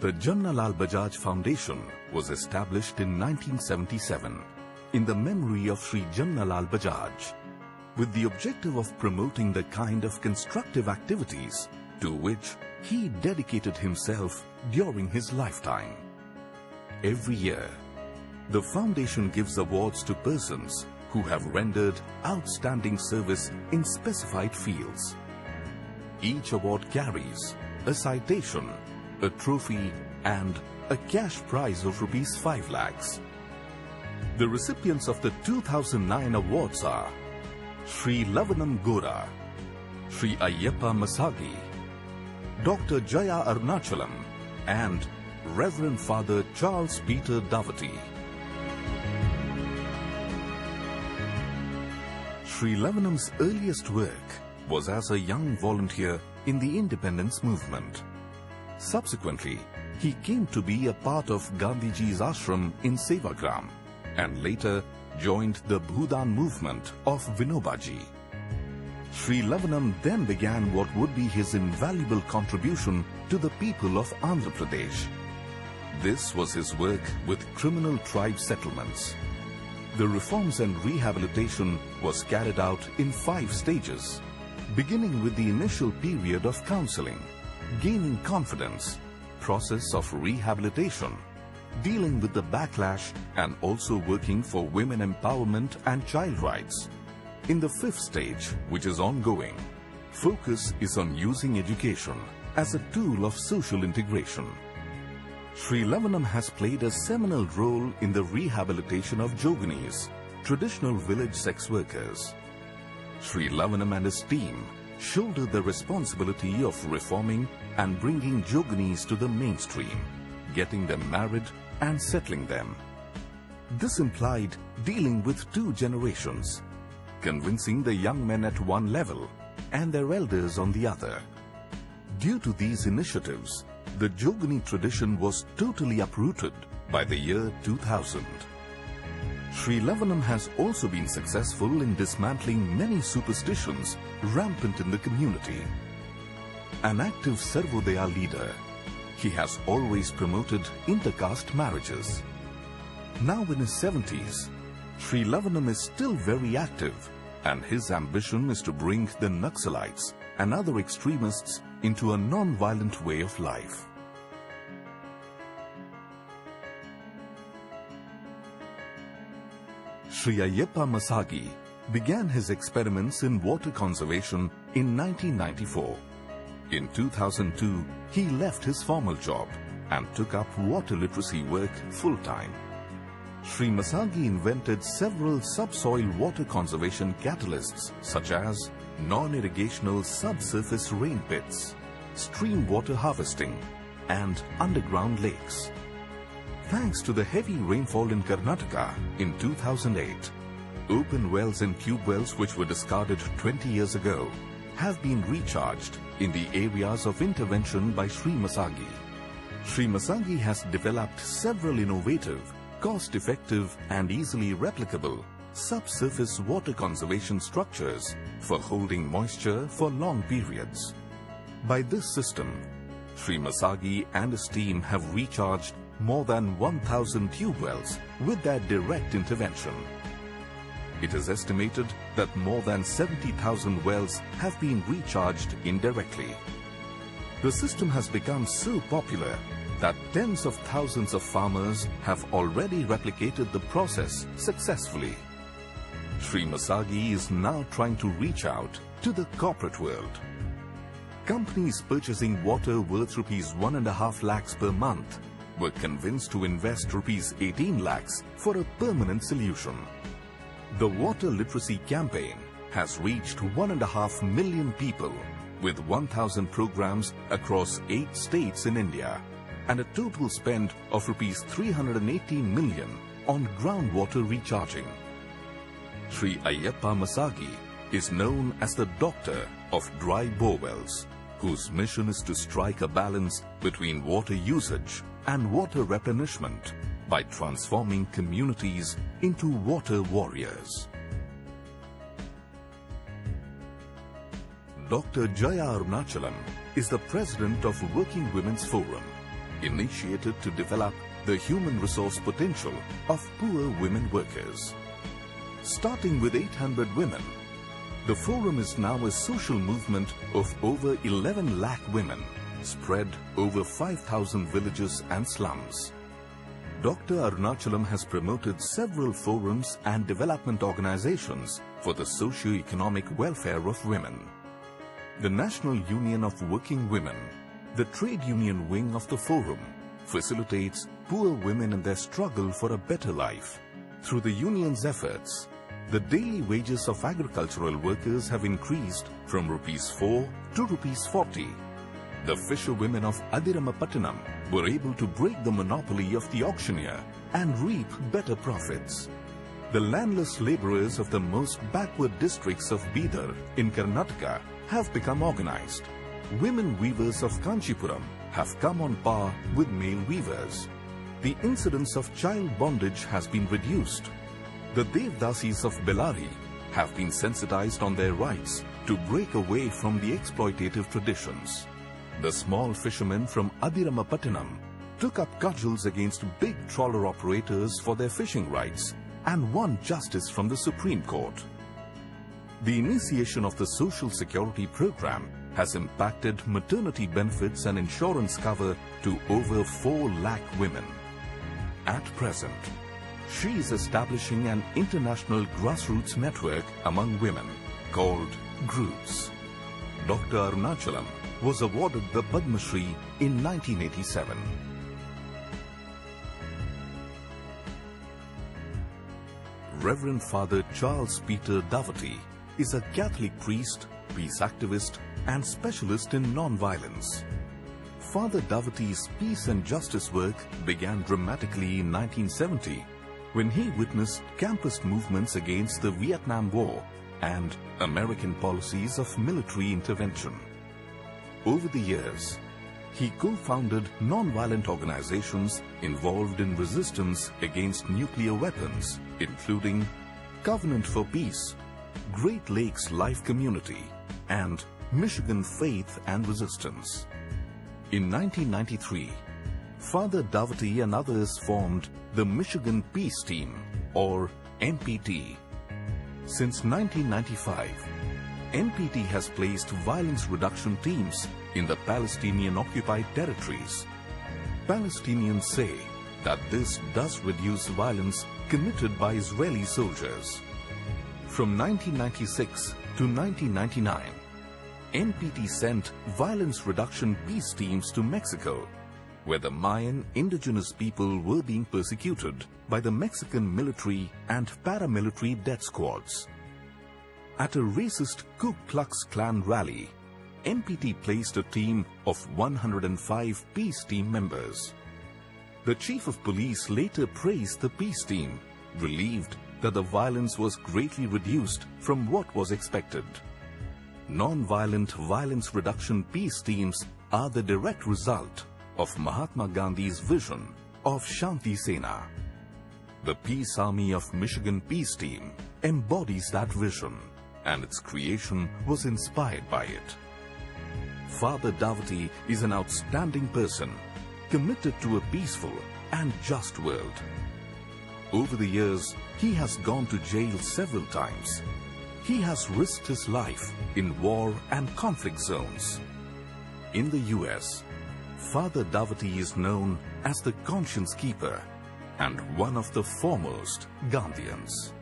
The Jamnalal Bajaj Foundation was established in 1977 in the memory of Sri Jamnalal Bajaj, with the objective of promoting the kind of constructive activities to which he dedicated himself during his lifetime. Every year, the foundation gives awards to persons who have rendered outstanding service in specified fields. Each award carries a citation, a trophy and a cash prize of Rs 5 lakhs. The recipients of the 2009 awards are Sri Lavanam Gora, Sri Ayyappa Masagi, Dr. Jaya Arunachalam and Reverend Father Charles Peter Dougherty. Sri Lavanam's earliest work was as a young volunteer in the independence movement. Subsequently, he came to be a part of Gandhiji's ashram in Sevagram and later joined the Bhudan movement of Vinobaji. Sri Lavanam then began what would be his invaluable contribution to the people of Andhra Pradesh. This was his work with criminal tribe settlements. The reforms and rehabilitation was carried out in 5 stages, beginning with the initial period of counseling, gaining confidence, process of rehabilitation, dealing with the backlash and also working for women empowerment and child rights. In the 5th stage, which is ongoing, focus is on using education as a tool of social integration. Sri Lavanam has played a seminal role in the rehabilitation of Joginis, traditional village sex workers. Sri Lavanam and his team shoulder the responsibility of reforming and bringing Joginis to the mainstream, getting them married and settling them. This implied dealing with 2 generations, convincing the young men at one level and their elders on the other. Due to these initiatives, the Jogini tradition was totally uprooted by the year 2000. Sri Lavanam has also been successful in dismantling many superstitions rampant in the community. An active Sarvodaya leader, he has always promoted intercaste marriages. Now in his 70s, Sri Lavanam is still very active and his ambition is to bring the Naxalites and other extremists into a non-violent way of life. Sri Ayyappa Masagi began his experiments in water conservation in 1994. In 2002, he left his formal job and took up water literacy work full-time. Sri Masagi invented several subsoil water conservation catalysts such as non-irrigational subsurface rain pits, stream water harvesting, and underground lakes. Thanks to the heavy rainfall in Karnataka in 2008, open wells and tube wells which were discarded 20 years ago have been recharged in the areas of intervention by Sri Masagi. Sri Masagi has developed several innovative, cost-effective and easily replicable subsurface water conservation structures for holding moisture for long periods. By this system, Sri Masagi and his team have recharged more than 1,000 tube wells with their direct intervention. It is estimated that more than 70,000 wells have been recharged indirectly. The system has become so popular that tens of thousands of farmers have already replicated the process successfully. Sri Masagi is now trying to reach out to the corporate world. Companies purchasing water worth Rs 1.5 lakhs per month were convinced to invest Rs 18 lakhs for a permanent solution. The water literacy campaign has reached 1.5 million people with 1,000 programs across 8 states in India and a total spend of Rs 318 million on groundwater recharging. Sri Ayyappa Masagi is known as the doctor of dry borewells, whose mission is to strike a balance between water usage and water replenishment by transforming communities into water warriors. Dr. Jaya Arunachalam is the president of Working Women's Forum. initiated to develop the human resource potential of poor women workers. Starting with 800 women, the forum is now a social movement of over 11 lakh women spread over 5,000 villages and slums. Dr. Arunachalam has promoted several forums and development organizations for the socio-economic welfare of women. The National Union of Working Women, the trade union wing of the forum, facilitates poor women in their struggle for a better life. Through the union's efforts, the daily wages of agricultural workers have increased from ₹4 to ₹40. The fisherwomen of Adiramapatinam were able to break the monopoly of the auctioneer and reap better profits. The landless laborers of the most backward districts of Bidar in Karnataka have become organized. Women weavers of Kanchipuram have come on par with male weavers. The incidence of child bondage has been reduced. The Devdasis of Bellary have been sensitized on their rights to break away from the exploitative traditions. The small fishermen from Adiramapatinam took up cudgels against big trawler operators for their fishing rights and won justice from the Supreme Court. The initiation of the Social Security Program has impacted maternity benefits and insurance cover to over 4 lakh women. At present, she is establishing an international grassroots network among women called Groups. Dr. Arunachalam was awarded the Padma Shri in 1987. Reverend Father Charles Peter Dougherty is a Catholic priest, peace activist, and specialist in non-violence. Father Dougherty's peace and justice work began dramatically in 1970 when he witnessed campus movements against the Vietnam War and American policies of military intervention. Over the years, he co-founded non-violent organizations involved in resistance against nuclear weapons, including Covenant for Peace, Great Lakes Life Community, and Michigan Faith and Resistance. In 1993, Father Dougherty and others formed the Michigan Peace Team, or MPT. Since 1995, MPT has placed violence reduction teams in the Palestinian-occupied territories. Palestinians say that this does reduce violence committed by Israeli soldiers. From 1996 to 1999, MPT sent violence reduction peace teams to Mexico, where the Mayan indigenous people were being persecuted by the Mexican military and paramilitary death squads. At a racist Ku Klux Klan rally, MPT placed a team of 105 peace team members. The chief of police later praised the peace team, relieved that the violence was greatly reduced from what was expected. Non-violent violence reduction peace teams are the direct result of Mahatma Gandhi's vision of Shanti Sena. The Peace Army of Michigan Peace Team embodies that vision, and its creation was inspired by it. Father Dougherty is an outstanding person, committed to a peaceful and just world. Over the years, he has gone to jail several times. He has risked his life in war and conflict zones. In the US, Father Dougherty is known as the Conscience Keeper and one of the foremost Gandhians.